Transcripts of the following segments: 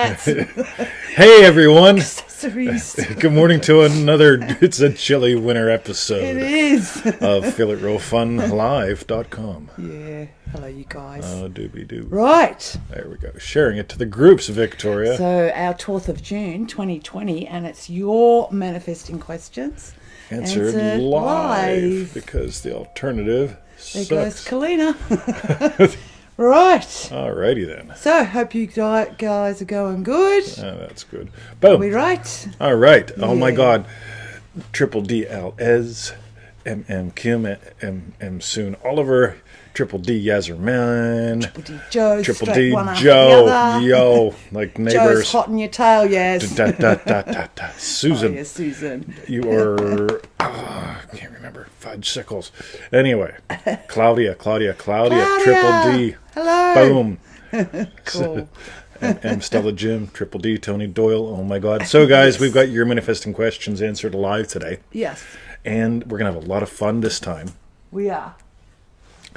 hats. Hey everyone! Accessories. Good morning to another, it's a chilly winter episode. It is. Of FeelItRealFunLive.com. Yeah. Hello, you guys. Oh, doobie-doo. Right. There we go. Sharing it to the groups, Victoria. So, our 12th of June, 2020, and it's your manifesting questions. Answered live. Because the alternative There sucks. goes Kalina. Right. Alrighty then. So, hope you guys are going good. Oh, that's good. Boom. Are we right? All right. Oh my Yeah. God. Triple D Les, M Kim, M Soon Oliver, Triple D Yazerman, Triple D Joe. Triple straight D one after Joe, the other. yo, like Joe's neighbors. hot in your tail, yes. Susan, Oh, yes, Susan. you are, I can't remember, Fudge Sickles. Anyway, Claudia, Triple D. Hello. Boom. Cool. M Stella Jim, Triple D, Tony Doyle. Oh my God. So guys, Yes. we've got your manifesting questions answered live today. Yes, And we're going to have a lot of fun this time. we are.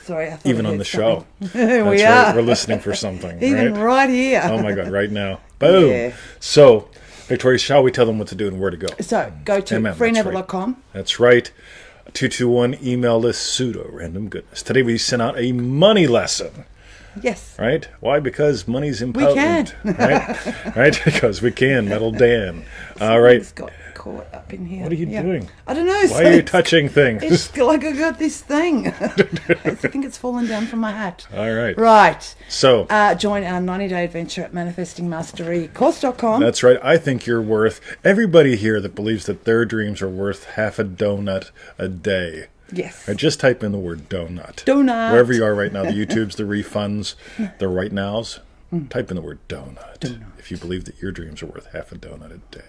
Sorry, I thought Even I on heard the show. something. That's we right. are. We're listening for something. Even right here. Oh my God, right now. Boom. Yeah. So, Victoria, shall we tell them what to do and where to go? So, go to that's freeneville.com. That's right. 221 email list pseudo random goodness. Today we sent out a money lesson. Yes. Right? Why? Because money's important. can. Right? Right? Because we can. Metal Dan. All right. It's got caught up in here. What are you doing? I don't know. Why are you touching things? It's like I got this thing. I think it's fallen down from my hat. All right. Right. So, Join our 90-day adventure at manifestingmasterycourse.com. that's right. I think you're worth, everybody here that believes that their dreams are worth half a donut a day. Yes. Right, just type in the word donut. Donut. Wherever you are right now, the YouTubes, the refunds, the right nows, type in the word donut. If you believe that your dreams are worth half a donut a day.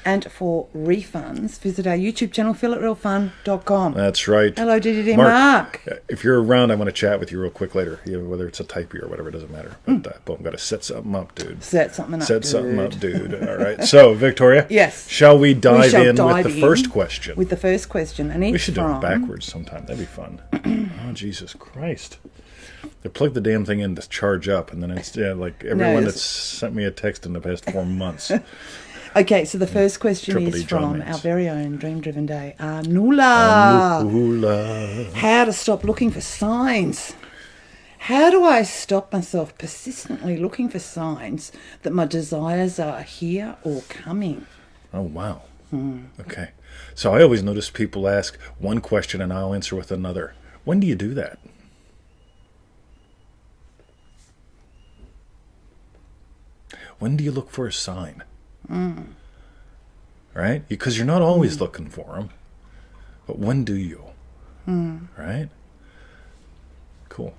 And for refunds, visit our YouTube channel, feelitrealfun.com. That's right. Hello, DDD Mark. If you're around, I want to chat with you real quick later. Whether it's a typey or whatever, it doesn't matter. But boom, got to set something up, dude. Set something up, dude. All right. So, Victoria. Yes. Shall we dive shall in dive with the in first question? With the first question. And We it's should do from... it backwards sometime. That'd be fun. Oh, Jesus Christ. They plug the damn thing in to charge up, and then it's like everyone that's sent me a text in the past 4 months. Okay, so the first question Triple is D drum from mates. our very own Dream Driven Day, Annoula. Annoula. How to stop looking for signs. How do I stop myself persistently looking for signs that my desires are here or coming? Oh, wow. Okay. So I always notice people ask one question and I'll answer with another. When do you do that? When do you look for a sign? Right? Because you're not always looking for them. But when do you? Right? Cool.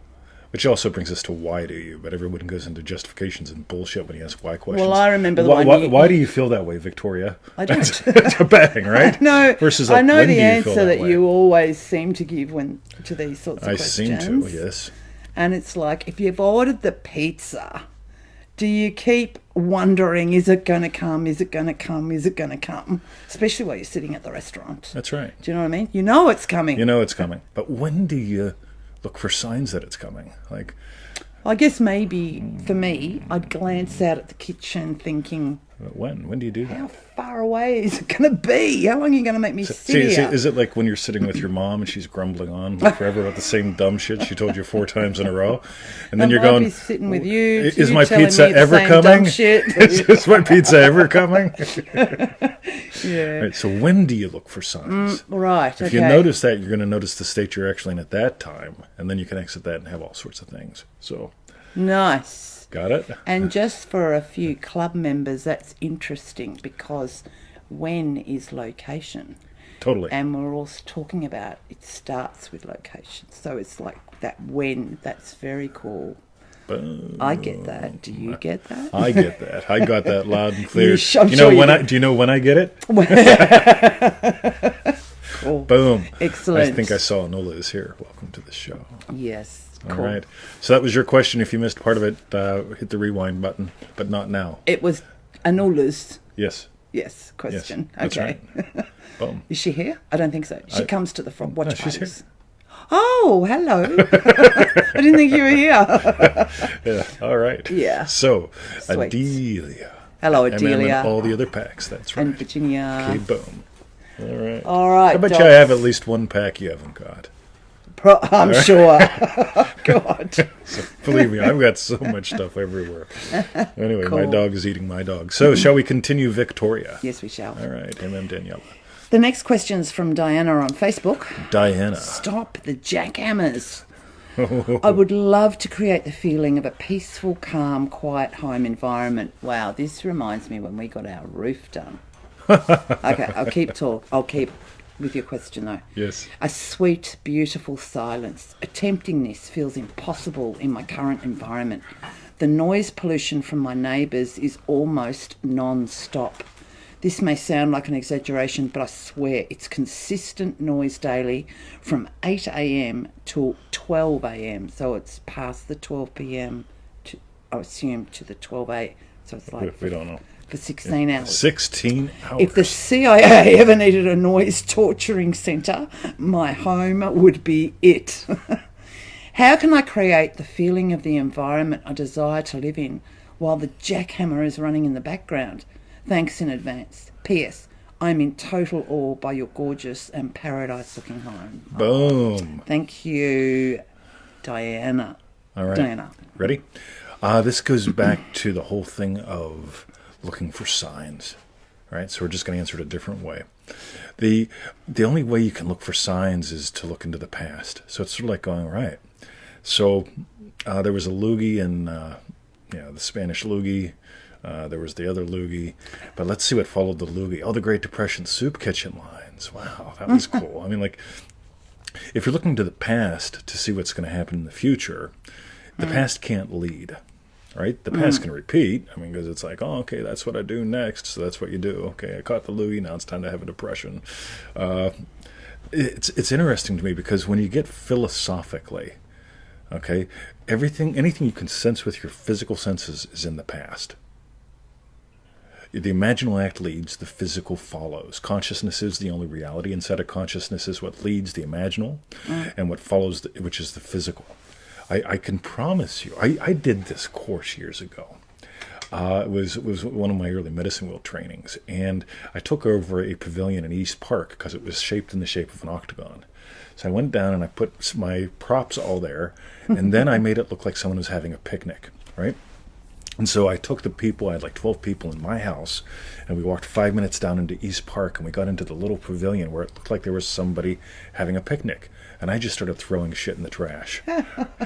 Which also brings us to why do you? But everyone goes into justifications and bullshit when you ask why questions. Well, I remember the why, one why do you feel that way, Victoria? I don't. It's a bang, right? No, Versus I like, know when the do you feel answer that way? you always seem to give to these sorts of I questions. seem to, yes. And it's like, if you've ordered the pizza, do you keep wondering, is it going to come? Is it going to come? Is it going to come? Especially while you're sitting at the restaurant. That's right. Do you know what I mean? You know it's coming. You know it's coming. But when do you look for signs that it's coming? Like, I guess maybe for me, I'd glance out at the kitchen thinking, when? When do you do that? how far away is it going to be? How long are you going to make me sit here? Is it like when you're sitting with your mom and she's grumbling on like forever about the same dumb shit she told you 4 times in a row? And then I you're might going, be sitting with you. is you my telling pizza me the ever same dumb coming? shit. Is my pizza ever coming? Yeah. Right, so when do you look for signs? Right. If you notice that, you're going to notice the state you're actually in at that time, and then you can exit that and have all sorts of things. So, Nice. got it? And just for a few club members, that's interesting because when is location? Totally. And we're also talking about it starts with location. So it's like that when, that's very cool. Boom. I get that. Do you get that? I get that. I got that loud and clear. I'm sure you know you when do. do you know when I get it? Cool. Boom. Excellent. I think I saw Annoula is here. Welcome to the show. Yes. All Cool. right. So that was your question. If you missed part of it, hit the rewind button, but not now. It was Annoula's Yes. question. That's Okay. right. Boom. Is she here? I don't think so. She comes to the front. Watch No, she's parties. here. Oh, hello. I didn't think you were here. Yeah, all right. Yeah. So, Sweet. Adelia. Hello, And Adelia. all the other packs, that's right. And Virginia. Okay, boom. All right. All right, I bet Doc. you I have at least one pack you haven't got. I'm sure. God. So, believe me, I've got so much stuff everywhere. Anyway, my Cool. dog is eating my dog. So, shall we continue, Victoria? Yes, we shall. All right, and then Daniela. The next question's from Diana on Facebook. Diana. Stop the jackhammers. I would love to create the feeling of a peaceful, calm, quiet home environment. Wow, this reminds me when we got our roof done. Okay, I'll keep with your question though. Yes. A sweet, beautiful silence. Attempting this feels impossible in my current environment. The noise pollution from my neighbours is almost non-stop. This may sound like an exaggeration, but I swear it's consistent noise daily from 8 a.m. till 12 a.m. So it's past the 12 p.m. to, I assume, to the 12 a.m. So it's like We don't know. for 16 hours. 16 hours. If the CIA ever needed a noise torturing centre, my home would be it. How can I create the feeling of the environment I desire to live in while the jackhammer is running in the background? Thanks in advance. P.S. I'm in total awe by your gorgeous and paradise-looking home. Boom. Thank you, Diana. All right. Diana. Ready? This goes back to the whole thing of looking for signs. All right, so we're just going to answer it a different way. The only way you can look for signs is to look into the past. So it's sort of like going, right. So there was a loogie in the Spanish loogie. There was the other loogie. But let's see what followed the loogie. Oh, the Great Depression soup kitchen lines. Wow, that was cool. I mean, like, if you're looking to the past to see what's going to happen in the future, the past can't lead. Right? The past can repeat. I mean, because it's like, oh, okay, that's what I do next. So that's what you do. Okay, I caught the loogie. Now it's time to have a depression. It's interesting to me because when you get philosophically, okay, anything you can sense with your physical senses is in the past. The imaginal act leads, the physical follows. Consciousness is the only reality. Inside of consciousness is what leads the imaginal, and what follows, which is the physical. I can promise you, I did this course years ago. It was one of my early medicine wheel trainings, and I took over a pavilion in East Park because it was shaped in the shape of an octagon. So I went down and I put my props all there, and then I made it look like someone was having a picnic, right? And so I took the people, I had like 12 people in my house, and we walked 5 minutes down into East Park, and we got into the little pavilion where it looked like there was somebody having a picnic. And I just started throwing shit in the trash.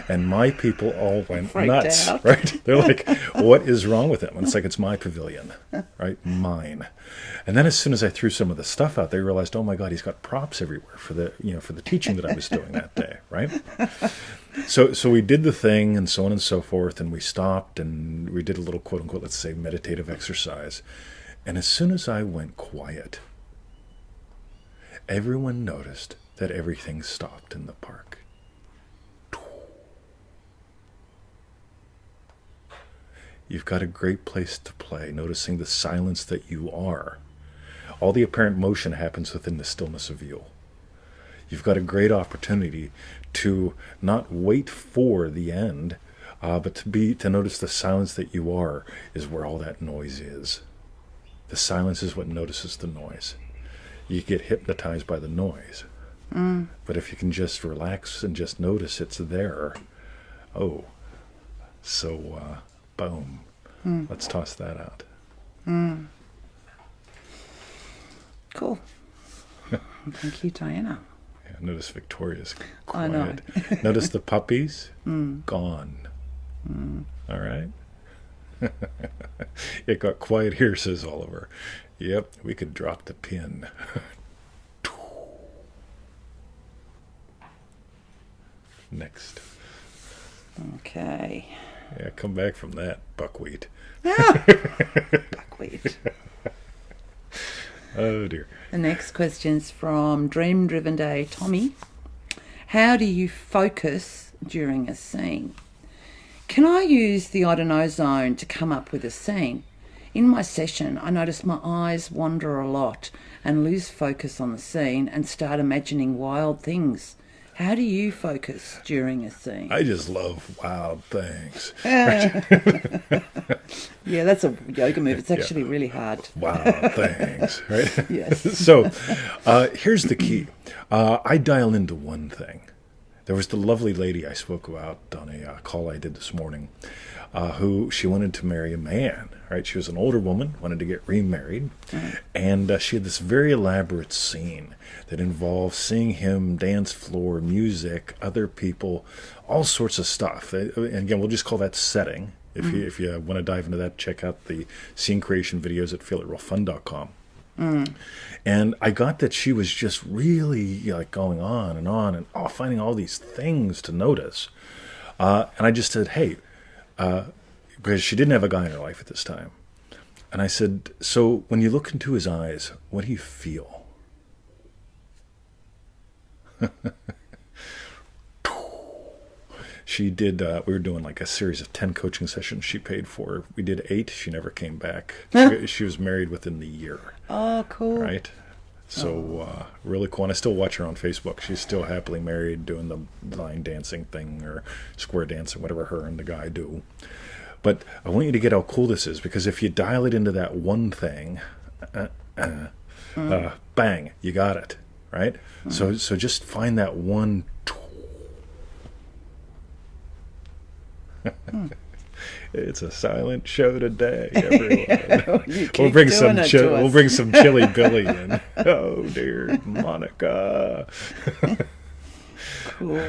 And my people all went nuts, out. right? They're like, what is wrong with him? And it's like, it's my pavilion, right? Mine. And then as soon as I threw some of the stuff out, they realized, oh my God, he's got props everywhere for the teaching that I was doing that day, right? So we did the thing and so on and so forth, and we stopped and we did a little quote unquote, let's say, meditative exercise. And as soon as I went quiet, everyone noticed that everything stopped in the park. You've got a great place to play, noticing the silence that you are. All the apparent motion happens within the stillness of you. You've got a great opportunity to not wait for the end, but to notice the silence that you are is where all that noise is. The silence is what notices the noise. You get hypnotized by the noise. But if you can just relax and just notice it's there, boom. Let's toss that out. Cool. Thank you, Diana. Yeah, notice Victoria's quiet. I know. Notice the puppies, gone. All right? It got quiet here, says Oliver. Yep, we could drop the pin. Next. Okay. Yeah, come back from that, buckwheat. Buckwheat. Oh, dear. The next question's from Dream Driven Day Tommy. How do you focus during a scene? Can I use the I don't know zone to come up with a scene? In my session, I notice my eyes wander a lot and lose focus on the scene and start imagining wild things. How do you focus during a scene? I just love wild things. Yeah, that's a yoga move. It's actually really hard. Wild things, right? Yes. So here's the key. I dial into one thing. There was the lovely lady I spoke about on a call I did this morning, who she wanted to marry a man, right? She was an older woman, wanted to get remarried, and she had this very elaborate scene that involved seeing him, dance floor, music, other people, all sorts of stuff. And again, we'll just call that setting. If you want to dive into that, check out the scene creation videos at feelitrealfun.com. And I got that she was just really like going on and finding all these things to notice. And I just said, hey, because she didn't have a guy in her life at this time. And I said, so when you look into his eyes, what do you feel? She did, we were doing like a series of 10 coaching sessions she paid for. We did 8. She never came back. She was married within the year. Oh, cool. Right? So really cool. And I still watch her on Facebook. She's still happily married, doing the line dancing thing or square dancing, whatever her and the guy do. But I want you to get how cool this is, because if you dial it into that one thing, bang, you got it. Right? So just find that one. It's a silent show today, everyone. We'll bring some Chili Billy in. Oh dear, Monica. Cool.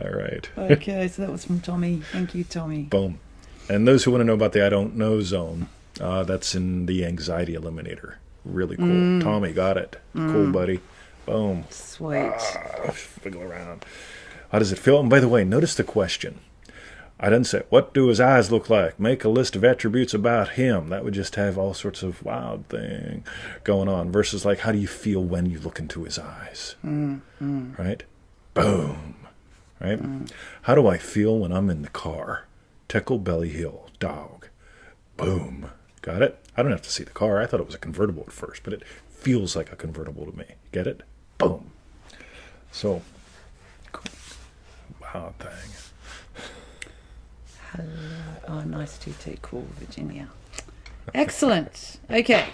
All right. Okay, so that was from Tommy. Thank you, Tommy. Boom. And those who want to know about the I don't know zone, that's in the anxiety eliminator. Really cool. Tommy got it. Cool, buddy. Boom. Sweet. Wiggle around. How does it feel? And by the way, notice the question. I didn't say, what do his eyes look like? Make a list of attributes about him. That would just have all sorts of wild thing going on. Versus like, how do you feel when you look into his eyes? Right? Boom. Right? How do I feel when I'm in the car? Tickle, belly, heel, dog. Boom. Got it? I don't have to see the car. I thought it was a convertible at first, but it feels like a convertible to me. Get it? Boom. So, cool. Wild thing. Hello. Oh, nice TT. Cool, Virginia. Excellent. Okay.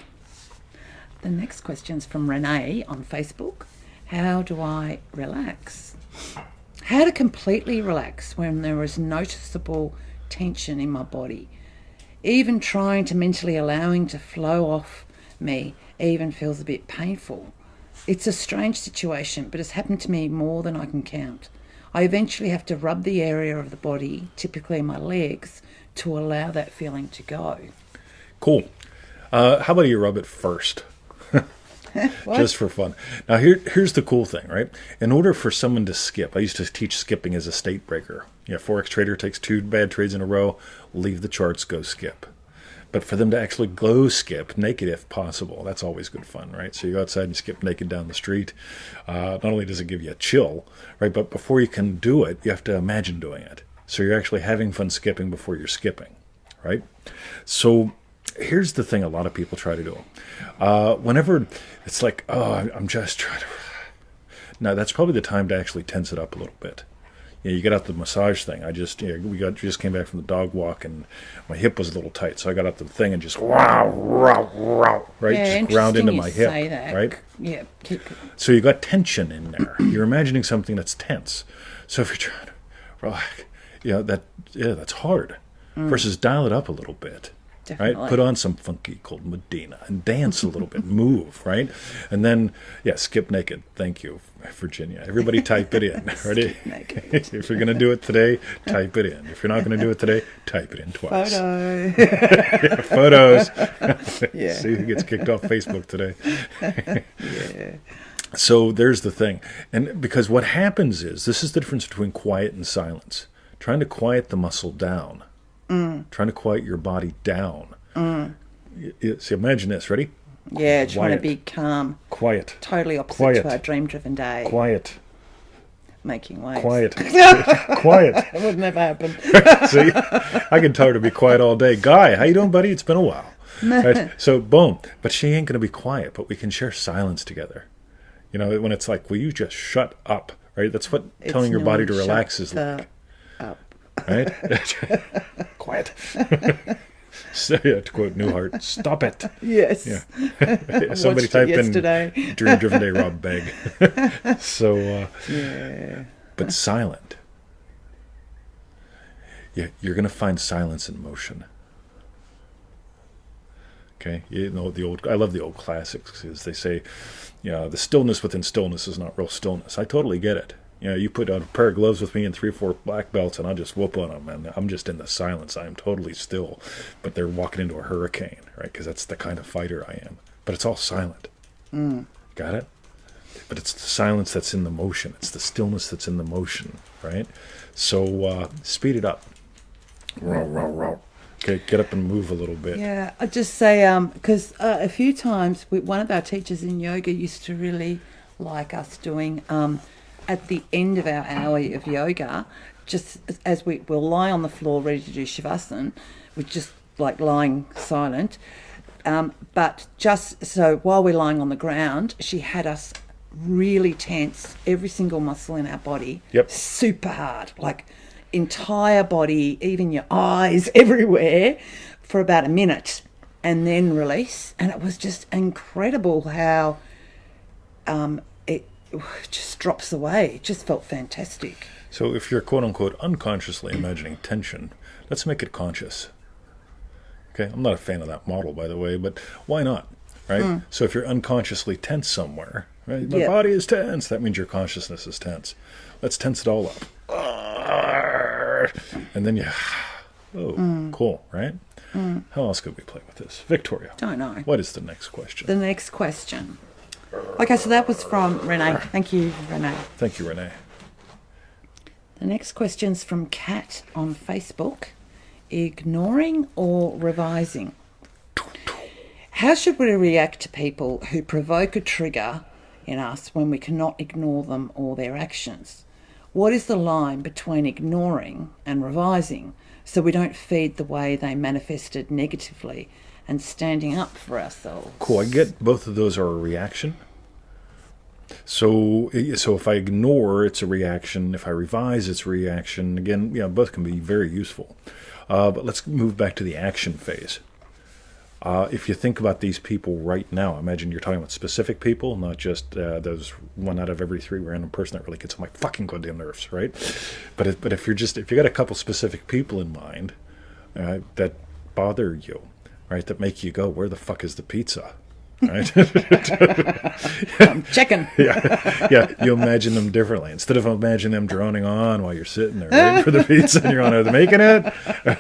The next question's from Renee on Facebook. How do I relax? How to completely relax when there is noticeable tension in my body. Even trying to mentally allowing to flow off me even feels a bit painful. It's a strange situation, but it's happened to me more than I can count. I eventually have to rub the area of the body, typically my legs, to allow that feeling to go. Cool. How about you rub it first? Just for fun. Now, here's the cool thing, right? In order for someone to skip, I used to teach skipping as a state breaker. Forex trader takes 2 bad trades in a row, leave the charts, go skip. But for them to actually go skip naked if possible, that's always good fun, right? So you go outside and skip naked down the street. Not only does it give you a chill, right, but before you can do it, you have to imagine doing it. So you're actually having fun skipping before you're skipping, right? So here's the thing a lot of people try to do. Whenever it's like, oh, I'm just trying to... Now, that's probably the time to actually tense it up a little bit. You get out the massage thing. We just came back from the dog walk, and my hip was a little tight, so I got out the thing and just right, just ground into my hip, right? Yeah. So you got tension in there. You're imagining something that's tense. So if you're trying to relax, that's hard. Versus dial it up a little bit. Definitely. Right? Put on some funky cold Medina and dance a little bit, move, right? And then, skip naked. Thank you, Virginia. Everybody type it in. Ready? If you're going to do it today, type it in. If you're not going to do it today, type it in twice. Photos. See who gets kicked off Facebook today. So there's the thing. And because what happens is, this is the difference between quiet and silence. Trying to quiet the muscle down. Trying to quiet your body down. See, imagine this. Ready? Yeah, trying to be calm. Quiet. Totally opposite to our dream-driven day. Quiet. Making waves. Quiet. Quiet. That would never happen. See? I can tell her to be quiet all day. Guy, how you doing, buddy? It's been a while. Right? So, boom. But she ain't going to be quiet, but we can share silence together. When it's like, will you just shut up? right? That's what It's telling your body to not relax shut is like, up. right? Quiet. So, yeah, to quote Newhart, stop it. Yes. Yeah. Somebody Watched it typed yesterday. in Dream Driven Day Rob Begg. So, Yeah. but silent. Yeah, you're going to find silence in motion. Okay, you know I love the old classics because they say, the stillness within stillness is not real stillness. I totally get it. You put on a pair of gloves with me and 3 or 4 black belts, and I'll just whoop on them, and I'm just in the silence. I am totally still, but they're walking into a hurricane, right? Because that's the kind of fighter I am. But it's all silent. Got it? But it's the silence that's in the motion. It's the stillness that's in the motion, right? So speed it up. Row, row, row. Okay, get up and move a little bit. Yeah, I'd just say, because a few times one of our teachers in yoga used to really like us doing, at the end of our hour of yoga, just as we'll lie on the floor ready to do Shavasana, we're just like lying silent. But just so while we're lying on the ground, she had us really tense every single muscle in our body. Yep. Super hard, like entire body, even your eyes, everywhere, for about a minute, and then release. And it was just incredible how it just drops away. It just felt fantastic. So if you're quote-unquote unconsciously imagining tension, let's make it conscious. Okay, I'm not a fan of that model, by the way, but why not, right? So if you're unconsciously tense somewhere, right? My body is tense. That means your consciousness is tense. Let's tense it all up. And then cool, right? How else could we play with this? Victoria. Don't know. What is the next question? The next question. Okay, so that was from Renee. Thank you, Renee. Thank you, Renee. The next question's from Kat on Facebook. Ignoring or revising? How should we react to people who provoke a trigger in us when we cannot ignore them or their actions? What is the line between ignoring and revising so we don't feed the way they manifested negatively and standing up for ourselves? Cool. I get both of those are a reaction. So if I ignore, it's a reaction. If I revise, it's a reaction. Again, both can be very useful. But let's move back to the action phase. If you think about these people right now, imagine you're talking about specific people, not just those 1 out of every 3 random person that really gets on my fucking goddamn nerves, right? But if you got a couple specific people in mind that bother you, right, that make you go, where the fuck is the pizza? Right? I'm checking. Yeah. You imagine them differently. Instead of imagining them droning on while you're sitting there waiting for the pizza, and you're going, are they making it?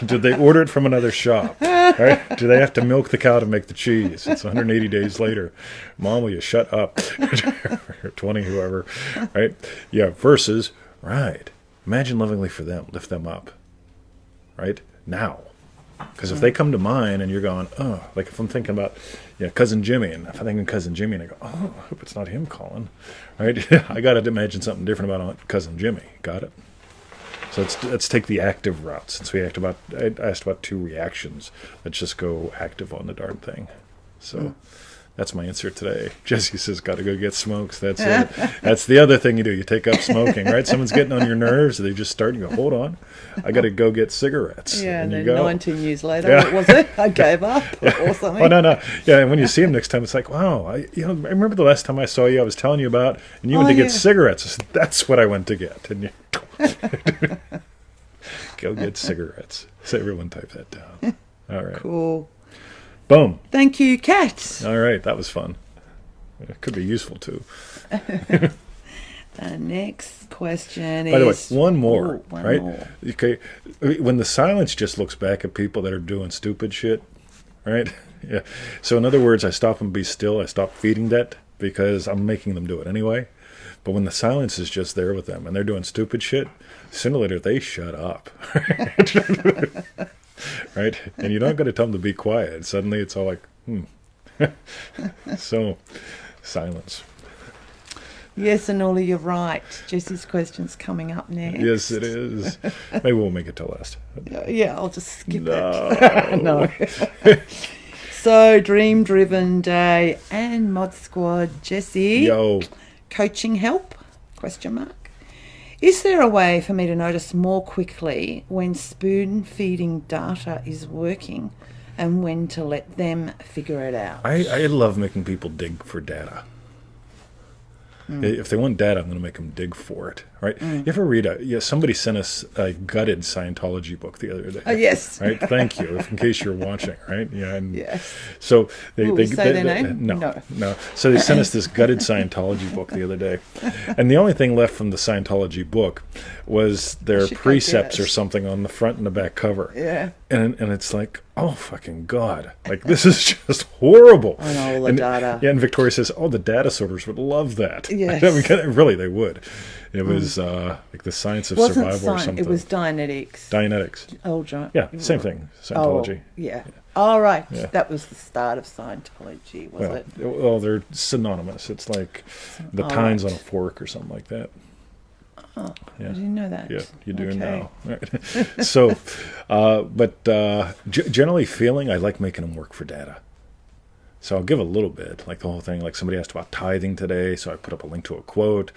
Did they order it from another shop? Right? Do they have to milk the cow to make the cheese? It's 180 days later. Mom, will you shut up? 20, whoever. Right? Yeah. Versus, right. Imagine lovingly for them. Lift them up. Right? Now. Because if they come to mind and you're going, oh, like if I'm thinking about, Cousin Jimmy, and if I'm thinking Cousin Jimmy, and I go, oh, I hope it's not him calling, right? I got to imagine something different about Cousin Jimmy. Got it? So let's take the active route. Since I asked about 2 reactions, let's just go active on the darn thing. So that's my answer today. Jesse says, got to go get smokes. That's it. That's the other thing you do. You take up smoking, right? Someone's getting on your nerves. They just start and you go, hold on. I got to go get cigarettes. Yeah, and then you go. 19 years later, what was it? I gave up or something. Oh, no. Yeah, and when you see him next time, it's like, wow, I remember the last time I saw you, I was telling you about, and you went to get cigarettes. I said, that's what I went to get. And you go get cigarettes. So everyone type that down. All right. Cool. Boom. Thank you, Kat. All right, that was fun. It could be useful too. The next question is... By the way, one more, one right? more. Okay, when the silence just looks back at people that are doing stupid shit, right? Yeah. So in other words, I stop and be still. I stop feeding that because I'm making them do it anyway. But when the silence is just there with them and they're doing stupid shit, sooner or later they shut up. Right? And you're not going to tell them to be quiet. Suddenly it's all like, So, silence. Yes, Annoula, you're right. Jesse's question's coming up next. Yes, it is. Maybe we'll make it till last. Yeah, I'll just skip it. No. So, Dream Driven Day and Mod Squad, Jesse. Yo. Coaching help? Question mark. Is there a way for me to notice more quickly when spoon feeding data is working and when to let them figure it out? I love making people dig for data. If they want data, I'm going to make them dig for it. Right? You ever read somebody sent us a gutted Scientology book the other day. Oh, yes. Right? Thank you, in case you're watching, right? Yeah. And Yes. So Will say their name? No. So they sent us this gutted Scientology book the other day. And the only thing left from the Scientology book was their precepts or something on the front and the back cover. Yeah. And it's like, oh, fucking God. Like, this is just horrible. I know, all the data. Yeah, and Victoria says, oh, the data sorters would love that. Yes. I mean, really, they would. It was like the science of survival or something. It was Dianetics. Dianetics. Oh, John. Yeah, same thing. Scientology. Oh, yeah. All right. Yeah. That was the start of Scientology, was it? Well, they're synonymous. It's like the tines on a fork or something like that. Oh, Yeah. I didn't know that. Yeah, you do now. Right. So, generally feeling, I like making them work for data. So I'll give a little bit, like the whole thing, like somebody asked about tithing today, so I put up a link to a quote,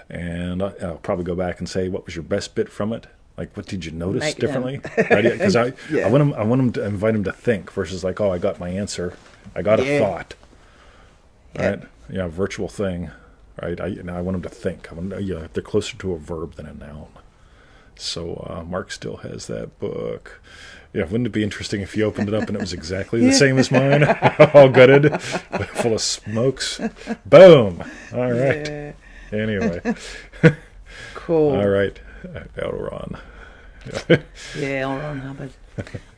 and I'll probably go back and say, what was your best bit from it? Like, what did you notice differently? Right? Because I want them to invite them to think versus like, oh, I got my answer. I got a thought. Right? Yeah, virtual thing. Right? I want them to think. They're closer to a verb than a noun. So Mark still has that book. Yeah, wouldn't it be interesting if you opened it up and it was exactly the same as mine? All gutted, full of smokes. Boom. All right. Yeah. Anyway. Cool. All right. L. Ron. Yeah, L. Ron Hubbard.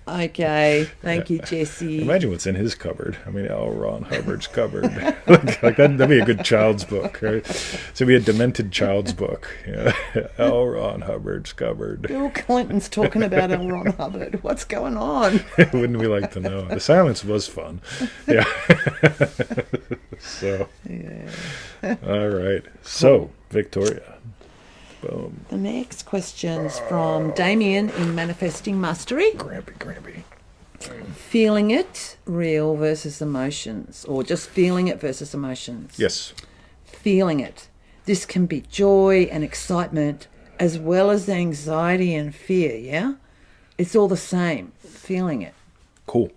Okay. Thank you, Jesse. Imagine what's in his cupboard. I mean, L. Ron Hubbard's cupboard. like that'd be a good child's book, right? So it'd be a demented child's book. Yeah. L. Ron Hubbard's cupboard. Bill Clinton's talking about L. Ron Hubbard. What's going on? Wouldn't we like to know? The silence was fun. Yeah. So. Yeah. All right. So, Victoria. Boom. The next question's from Damien in Manifesting Mastery. Grampy. Feeling it, real versus emotions, or just feeling it versus emotions. Yes. Feeling it. This can be joy and excitement as well as anxiety and fear, yeah? It's all the same, feeling it. Cool.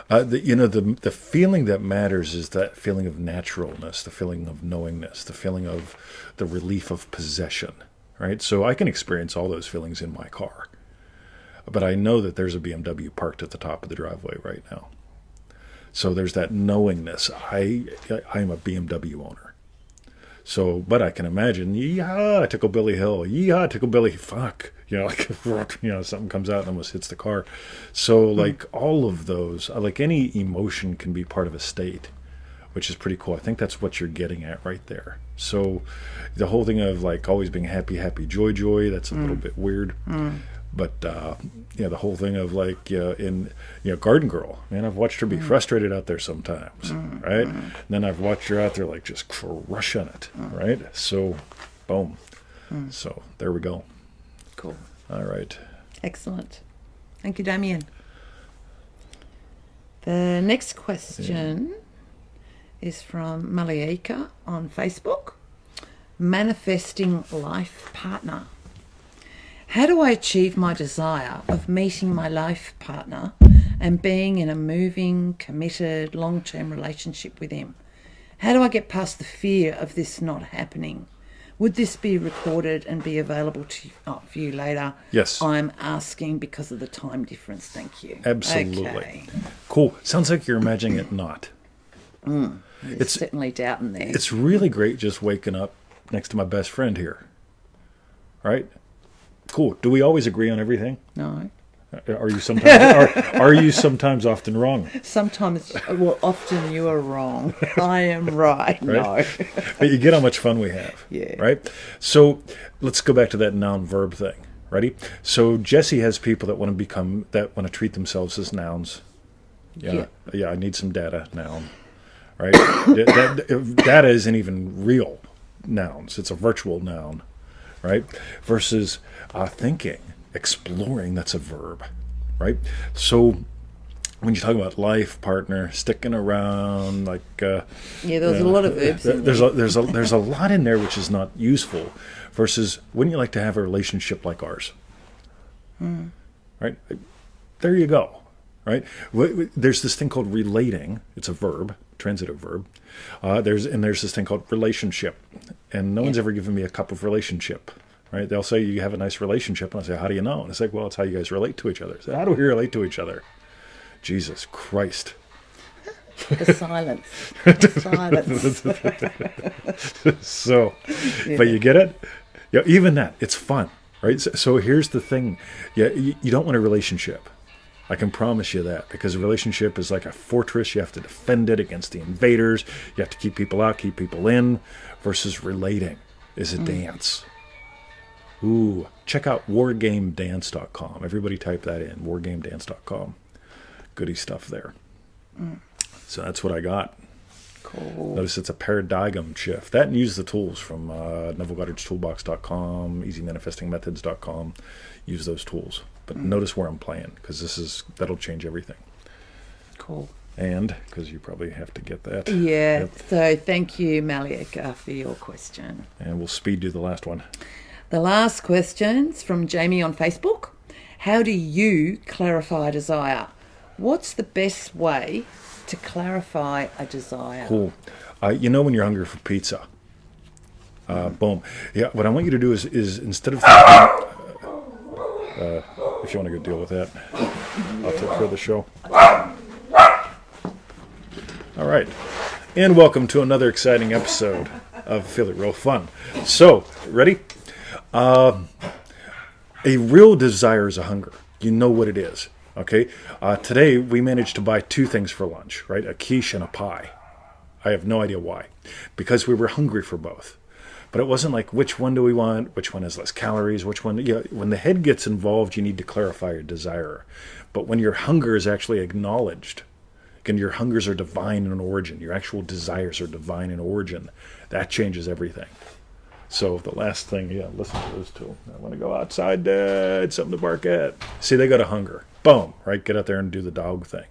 The feeling that matters is that feeling of naturalness, the feeling of knowingness, the feeling of the relief of possession. Right? So I can experience all those feelings in my car. But I know that there's a BMW parked at the top of the driveway right now. So there's that knowingness. I am a BMW owner. So, but I can imagine, yeehaw, Tickle Billy Hill, yeehaw, Tickle Billy, fuck. Something comes out and almost hits the car. So like all of those, like any emotion can be part of a state, which is pretty cool. I think that's what you're getting at right there. So the whole thing of like always being happy, joy, that's a little bit weird. But the whole thing of like Garden Girl, man, I've watched her be frustrated out there sometimes, right? And then I've watched her out there like just crushing it, right? So, boom. So there we go. Cool. All right. Excellent. Thank you, Damien. The next question is from Malaika on Facebook. Manifesting life partner. How do I achieve my desire of meeting my life partner and being in a moving, committed, long-term relationship with him? How do I get past the fear of this not happening? Would this be recorded and be available for you later? Yes. I'm asking because of the time difference. Thank you. Absolutely. Okay. Cool. Sounds like you're imagining it not. There's certainly doubt in there. It's really great just waking up next to my best friend here. Right? Cool. Do we always agree on everything? No. Are you sometimes are you sometimes often wrong? Sometimes, well, often you are wrong. I am right. No. But you get how much fun we have. Yeah. Right? So let's go back to that noun-verb thing. Ready? So Jesse has people that want to treat themselves as nouns. Yeah, I need some data, noun. Right? Data isn't even real nouns. It's a virtual noun. Right? Versus thinking, exploring, that's a verb. Right? So when you talk about life partner, sticking around, like Yeah, there was a lot of verbs in there. there's a lot in there which is not useful. Versus, wouldn't you like to have a relationship like ours? Right? There you go. Right? There's this thing called relating. It's a verb, transitive verb. There's this thing called relationship, and no one's ever given me a cup of relationship. Right? They'll say you have a nice relationship, and I say, how do you know? And it's like, well, it's how you guys relate to each other. I say, how do we relate to each other? Jesus Christ. The silence. The silence. So, but you get it? Yeah, even that, it's fun, right? So here's the thing. Yeah, you don't want a relationship. I can promise you that, because a relationship is like a fortress. You have to defend it against the invaders. You have to keep people out, keep people in, versus relating is a dance. Ooh, check out wargamedance.com. Everybody type that in, wargamedance.com. Goody stuff there. So that's what I got. Cool. Notice it's a paradigm shift. That, and use the tools from Neville Goddard's toolbox.com, easymanifestingmethods.com. Use those tools. But notice where I'm playing, because that'll change everything. Cool. And, because you probably have to get that. Yeah, Yep. so thank you, Maliaka, for your question. And we'll speed do the last one. The last question's from Jamie on Facebook. How do you clarify a desire? What's the best way to clarify a desire? Cool. You know when you're hungry for pizza. Boom. Yeah, what I want you to do is instead of thinking, if you want to go deal with that, I'll take care of the show. All right. And welcome to another exciting episode of Feel It Real Fun. So, ready? A real desire is a hunger. You know what it is. Okay, today we managed to buy 2 things for lunch, right? A quiche and a pie. I have no idea why. Because we were hungry for both. But it wasn't like, which one do we want? Which one has less calories? Which one? Yeah, when the head gets involved, you need to clarify your desire. But when your hunger is actually acknowledged, and your hungers are divine in origin, your actual desires are divine in origin, that changes everything. So the last thing, listen to those 2. I want to go outside, Dad. Something to bark at. See, they got a hunger. Boom, right? Get out there and do the dog thing.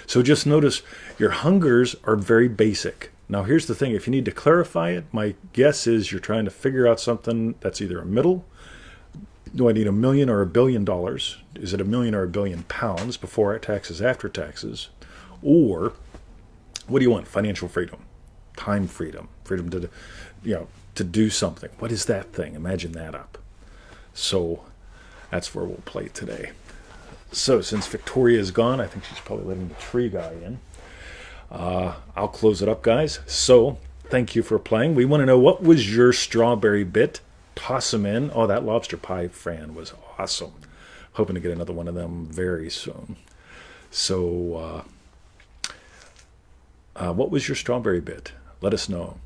So just notice your hungers are very basic. Now, here's the thing. If you need to clarify it, my guess is you're trying to figure out something that's either a middle. Do I need $1 million or $1 billion? Is it $1 million or $1 billion pounds before taxes, after taxes? Or what do you want? Financial freedom, time freedom, freedom to, to do something. What is that thing? Imagine that up. So that's where we'll play today. So since Victoria is gone, I think she's probably letting the tree guy in. I'll close it up, guys. So thank you for playing. We want to know, what was your strawberry bit? Toss them in. Oh, that lobster pie, Fran, was awesome. Hoping to get another one of them very soon. So what was your strawberry bit? Let us know.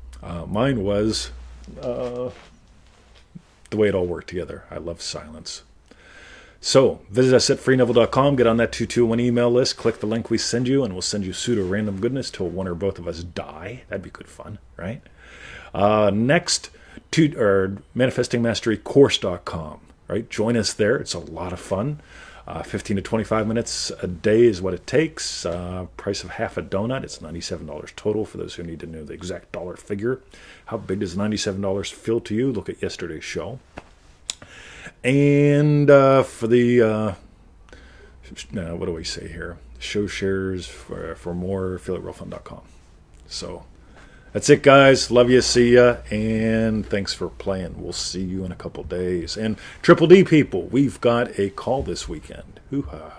Mine was the way it all worked together. I love silence. So visit us at freeneville.com. Get on that 221 email list. Click the link we send you, and we'll send you pseudo-random goodness till one or both of us die. That'd be good fun, right? Next, manifestingmasterycourse.com. Right? Join us there. It's a lot of fun. 15 to 25 minutes a day is what it takes. Price of half a donut. It's $97 total for those who need to know the exact dollar figure. How big does $97 feel to you? Look at yesterday's show. And for the, what do we say here? Show shares for more, feelitrealfun.com. So that's it, guys. Love you. See ya. And thanks for playing. We'll see you in a couple days. And Triple D people, we've got a call this weekend. Hoo-ha.